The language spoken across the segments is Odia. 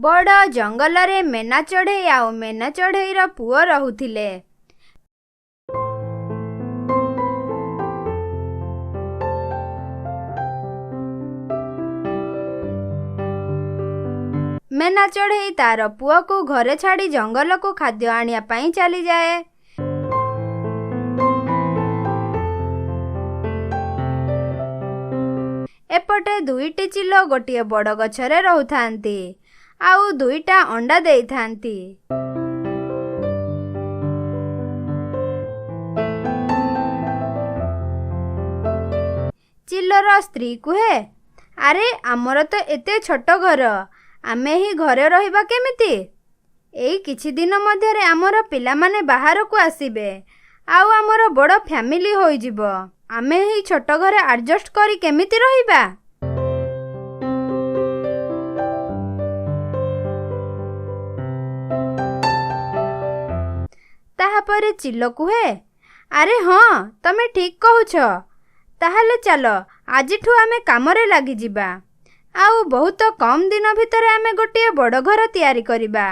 ବଡ଼ ଜଙ୍ଗଲରେ ମେନା ଚଢ଼େଇ ଆଉ ମେନା ଚଢ଼େଇର ପୁଅ ରହୁଥିଲେ। ମେନା ଚଢ଼େଇ ତାର ପୁଅକୁ ଘରେ ଛାଡ଼ି ଜଙ୍ଗଲକୁ ଖାଦ୍ୟ ଆଣିବା ପାଇଁ ଚାଲିଯାଏ। ଏପଟେ ଦୁଇଟି ଚିଲ ଗୋଟିଏ ବଡ଼ ଗଛରେ ରହୁଥାନ୍ତି ଆଉ ଦୁଇଟା ଅଣ୍ଡା ଦେଇଥାନ୍ତି। ଚିଲର ସ୍ତ୍ରୀ କୁହେ, ଆରେ ଆମର ତ ଏତେ ଛୋଟ ଘର, ଆମେ ଏହି ଘରେ ରହିବା କେମିତି? ଏଇ କିଛି ଦିନ ମଧ୍ୟରେ ଆମର ପିଲାମାନେ ବାହାରକୁ ଆସିବେ ଆଉ ଆମର ବଡ଼ ଫ୍ୟାମିଲି ହୋଇଯିବ। ଆମେ ଏହି ଛୋଟ ଘରେ ଆଡଜଷ୍ଟ କରି କେମିତି ରହିବା? ତାହାପରେ ଚିଲ କୁହେ, ଆରେ ହଁ, ତମେ ଠିକ୍ କହୁଛ। ତାହେଲେ ଚାଲ ଆଜିଠୁ ଆମେ କାମରେ ଲାଗିଯିବା ଆଉ ବହୁତ କମ୍ ଦିନ ଭିତରେ ଆମେ ଗୋଟିଏ ବଡ଼ ଘର ତିଆରି କରିବା।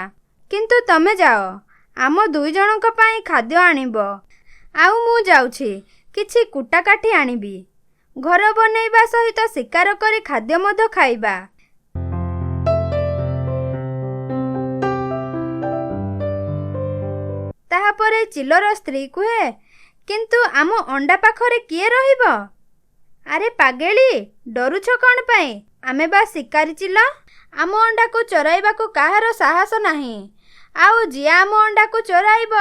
କିନ୍ତୁ ତମେ ଯାଅ, ଆମ ଦୁଇ ଜଣଙ୍କ ପାଇଁ ଖାଦ୍ୟ ଆଣିବ ଆଉ ମୁଁ ଯାଉଛି କିଛି କୁଟା କାଠି ଆଣିବି। ଘର ବନେଇବା ସହିତ ଶିକାର କରି ଖାଦ୍ୟ ମଧ୍ୟ ଖାଇବା। ତାହାପରେ ଚିଲର ସ୍ତ୍ରୀ କୁହେ, କିନ୍ତୁ ଆମ ଅଣ୍ଡା ପାଖରେ କିଏ ରହିବ? ଆରେ ପାଗେଳି, ଡରୁଛ କ'ଣ ପାଇଁ? ଆମେ ବା ଶିକାରୀ ଚିଲ। ଆମ ଅଣ୍ଡାକୁ ଚୋରାଇବାକୁ କାହାର ସାହସ ନାହିଁ। ଆଉ ଯିଏ ଆମ ଅଣ୍ଡାକୁ ଚୋରାଇବ,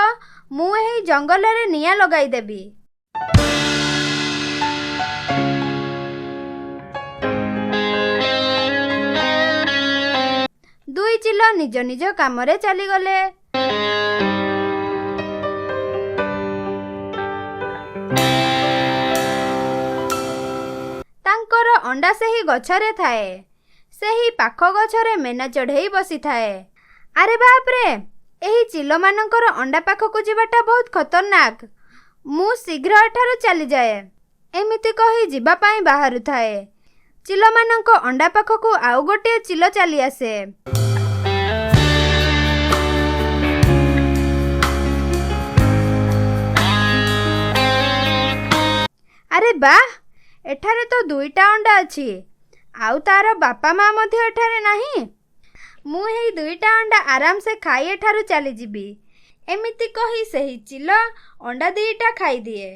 ମୁଁ ଏହି ଜଙ୍ଗଲରେ ନିଆଁ ଲଗାଇଦେବି। ଦୁଇ ଚିଲ ନିଜ ନିଜ କାମରେ ଚାଲିଗଲେ। ତାଙ୍କର ଅଣ୍ଡା ସେହି ଗଛରେ ଥାଏ। ସେହି ପାଖ ଗଛରେ ମେନା ଚଢ଼େଇ ବସିଥାଏ। ଆରେ ବାପରେ, ଏହି ଚିଲମାନଙ୍କର ଅଣ୍ଡା ପାଖକୁ ଯିବାଟା ବହୁତ ଖତରନାକ। ମୁଁ ଶୀଘ୍ର ଏଠାରୁ ଚାଲିଯାଏ। ଏମିତି କହି ଯିବା ପାଇଁ ବାହାରୁଥାଏ। ଚିଲମାନଙ୍କ ଅଣ୍ଡା ପାଖକୁ ଆଉ ଗୋଟିଏ ଚିଲ ଚାଲି ଆସେ। ଆରେ ବାଃ, ଏଠାରେ ତ ଦୁଇଟା ଅଣ୍ଡା ଅଛି ଆଉ ତାର ବାପା ମା ମଧ୍ୟ ଏଠାରେ ନାହିଁ। ମୁଁ ଏହି ଦୁଇଟା ଅଣ୍ଡା ଆରାମସେ ଖାଇ ଏଠାରୁ ଚାଲିଯିବି। ଏମିତି କହି ସେହି ଚିଲ ଅଣ୍ଡା ଦୁଇଟା ଖାଇଦିଏ।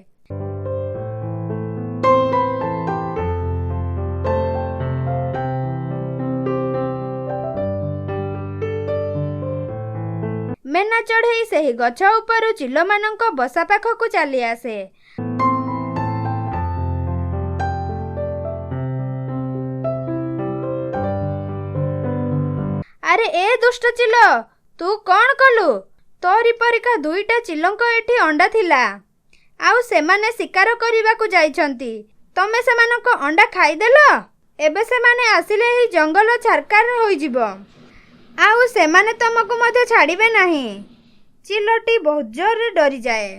ମେନା ଚଢ଼େଇ ସେହି ଗଛ ଉପରୁ ଚିଲମାନଙ୍କ ବସା ପାଖକୁ ଚାଲି ଆସେ। ଆରେ ଏ ଦୁଷ୍ଟ ଚିଲ, ତୁ କ'ଣ କଲୁ? ତୋରି ପରିକା ଦୁଇଟା ଚିଲଙ୍କ ଏଠି ଅଣ୍ଡା ଥିଲା ଆଉ ସେମାନେ ଶିକାର କରିବାକୁ ଯାଇଛନ୍ତି। ତମେ ସେମାନଙ୍କ ଅଣ୍ଡା ଖାଇଦେଲ। ଏବେ ସେମାନେ ଆସିଲେ ଏହି ଜଙ୍ଗଲ ଛାରକାର ହୋଇଯିବ ଆଉ ସେମାନେ ତମକୁ ମଧ୍ୟ ଛାଡ଼ିବେ ନାହିଁ। ଚିଲଟି ବହୁତ ଜୋରରେ ଡରିଯାଏ।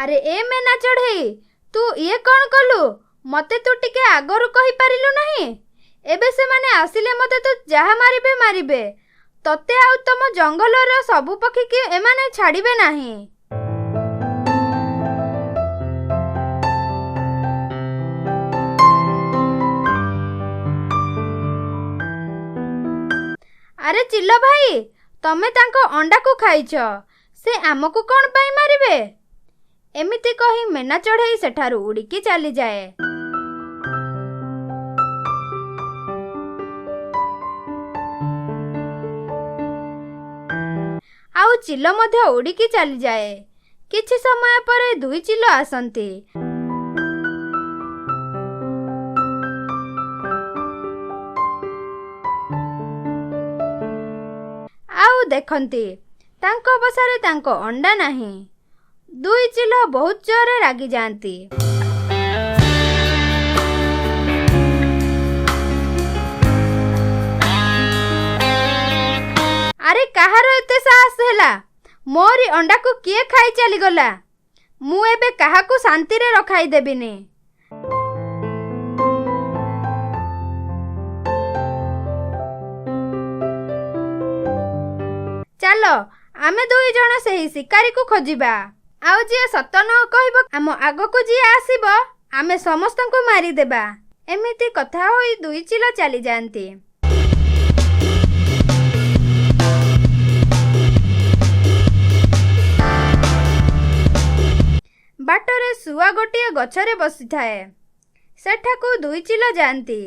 ଆରେ ଏ ମେନା ଚଢ଼େଇ, ତୁ ଇଏ କ'ଣ କଲୁ? ମୋତେ ତୁ ଟିକେ ଆଗରୁ କହିପାରିଲୁ ନାହିଁ? ଏବେ ସେମାନେ ଆସିଲେ ମୋତେ ତୁ ଯାହା ମାରିବେ ମାରିବେ। ତତେ ଆଉ ତମ ଜଙ୍ଗଲର ସବୁ ପକ୍ଷୀକି ଏମାନେ ଛାଡ଼ିବେ ନାହିଁ। ଆରେ ଚିଲ ଭାଇ, ତମେ ତାଙ୍କ ଅଣ୍ଡାକୁ ଖାଇଛ, ସେ ଆମକୁ କ'ଣ ପାଇଁ ମାରିବେ? ଏମିତି କହି ମେନା ଚଢ଼େଇ ସେଠାରୁ ଉଡ଼ିକି ଚାଲିଯାଏ। ଆଉ ଚିଲ ମଧ୍ୟ ଉଡ଼ିକି ଚାଲିଯାଏ। କିଛି ସମୟ ପରେ ଦୁଇ ଚିଲ ଆସନ୍ତି। ଆଉ ଦେଖନ୍ତି, ତାଙ୍କ ବସାରେ ତାଙ୍କ ଅଣ୍ଡା ନାହିଁ। ଦୁଇ ଚିଲ ବହୁତ ଜୋରରେ ରାଗିଯାଆନ୍ତି। ଆରେ କାହାର ଏତେ ସାହସ ହେଲା? ମୋରି ଅଣ୍ଡାକୁ କିଏ ଖାଇ ଚାଲିଗଲା? ମୁଁ ଏବେ କାହାକୁ ଶାନ୍ତିରେ ରଖାଇଦେବିନି। ଚାଲ ଆମେ ଦୁଇ ଜଣ ସେହି ଶିକାରୀକୁ ଖୋଜିବା। ଆଉ ଯିଏ ସତ ନ କହିବ, ଆମ ଆଗକୁ ଯିଏ ଆସିବ, ଆମେ ସମସ୍ତଙ୍କୁ ମାରିଦେବା। ଏମିତି କଥା ହୋଇ ଦୁଇ ଚିଲ ଚାଲିଯାଆନ୍ତି। ବାଟରେ ଶୁଆ ଗୋଟିଏ ଗଛରେ ବସିଥାଏ। ସେଠାକୁ ଦୁଇ ଚିଲ ଯାଆନ୍ତି।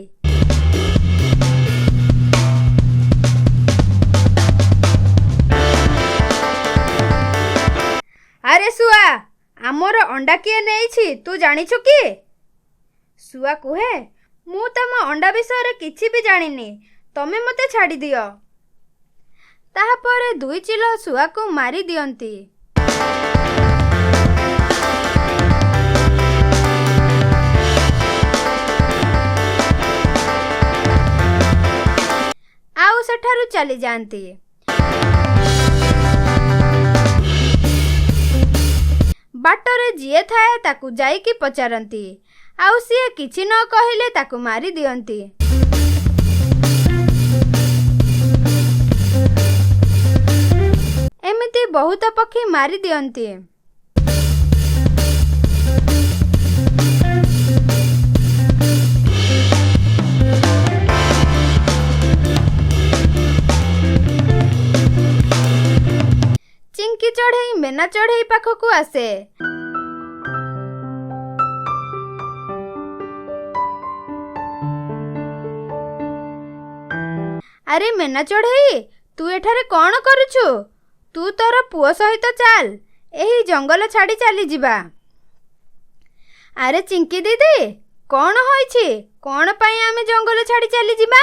ଆରେ ଶୁଆ, ଆମର ଅଣ୍ଡା କିଏ ନେଇଛି ତୁ ଜାଣିଛୁ କି? ଶୁଆ କୁହେ, ମୁଁ ତମ ଅଣ୍ଡା ବିଷୟରେ କିଛି ବି ଜାଣିନି, ତମେ ମୋତେ ଛାଡ଼ିଦିଅ। ତାହାପରେ ଦୁଇ ଚିଲ ଶୁଆକୁ ମାରି ଦିଅନ୍ତି। ଆଉ ସେଠାରୁ ଚାଲିଯାଆନ୍ତି। ବାଟରେ ଯିଏ ଥାଏ ତାକୁ ଯାଇକି ପଚାରନ୍ତି, ଆଉ ସିଏ କିଛି ନ କହିଲେ ତାକୁ ମାରି ଦିଅନ୍ତି। ଏମିତି ବହୁତ ପକ୍ଷୀ ମାରି ଦିଅନ୍ତି। ଚିଙ୍କି ଚଢ଼େଇ ମେନା ଚଢ଼େଇ ପାଖକୁ ଆସେ। ଆରେ ମେନା ଚଢ଼େଇ, ତୁ ଏଠାରେ କ'ଣ କରୁଛୁ? ତୁ ତୋର ପୁଅ ସହିତ ଚାଲ, ଏହି ଜଙ୍ଗଲ ଛାଡ଼ି ଚାଲିଯିବା। ଆରେ ଚିଙ୍କି ଦିଦି, କ'ଣ ହୋଇଛି? କ'ଣ ପାଇଁ ଆମେ ଜଙ୍ଗଲ ଛାଡ଼ି ଚାଲିଯିବା?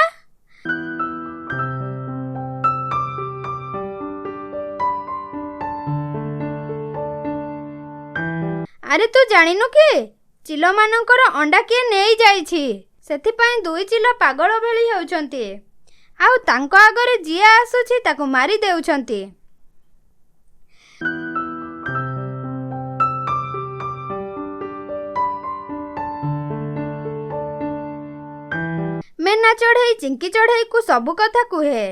ଆରେ ତୁ ଜାଣିନୁ କି, ଚିଲମାନଙ୍କର ଅଣ୍ଡା କିଏ ନେଇଯାଇଛି। ସେଥିପାଇଁ ଦୁଇ ଚିଲ ପାଗଳ ଭଳି ହେଉଛନ୍ତି, ଆଉ ତାଙ୍କ ଆଗରେ ଯିଏ ଆସୁଛି ତାକୁ ମାରି ଦେଉଛନ୍ତି। ମେନା ଚଢ଼େଇ ଚିଙ୍କି ଚଢ଼େଇକୁ ସବୁ କଥା କୁହେ।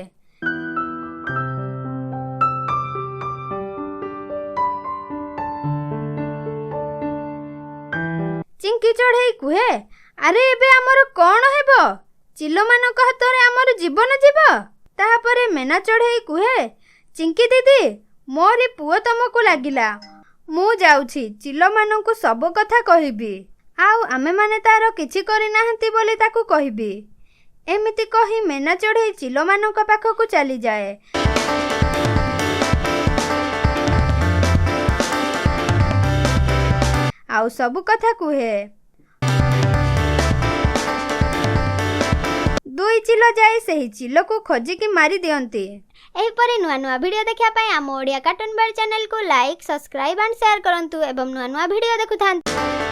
ଚିଙ୍କି ଚଢ଼େଇ କୁହେ, ଆରେ ଏବେ ଆମର କ'ଣ ହେବ? ଚିଲମାନଙ୍କ ହାତରେ ଆମର ଜୀବନ ଯିବ। ତାହାପରେ ମେନା ଚଢ଼େଇ କୁହେ, ଚିଙ୍କି ଦିଦି, ମୋରି ପୁଅ ତମକୁ ଲାଗିଲା। ମୁଁ ଯାଉଛି, ଚିଲମାନଙ୍କୁ ସବୁ କଥା କହିବି, ଆଉ ଆମେମାନେ ତାର କିଛି କରିନାହାନ୍ତି ବୋଲି ତାକୁ କହିବି। ଏମିତି କହି ମେନା ଚଢ଼େଇ ଚିଲମାନଙ୍କ ପାଖକୁ ଚାଲିଯାଏ। ଆଉ ସବୁ କଥା କୁହେ। ଦୁଇ ଚିଲ ଯାଇ ସେହି ଚିଲକୁ ଖୋଜିକି ମାରି ଦିଅନ୍ତି। ଏହିପରି ନୂଆ ନୂଆ ଭିଡ଼ିଓ ଦେଖିବା ପାଇଁ ଆମ ଓଡ଼ିଆ କାର୍ଟୁନ ବାର୍ଡ ଚ୍ୟାନେଲକୁ ଲାଇକ୍, ସବସ୍କ୍ରାଇବ୍ ଆଣ୍ଡ ସେୟାର କରନ୍ତୁ ଏବଂ ନୂଆ ନୂଆ ଭିଡ଼ିଓ ଦେଖୁଥାନ୍ତୁ।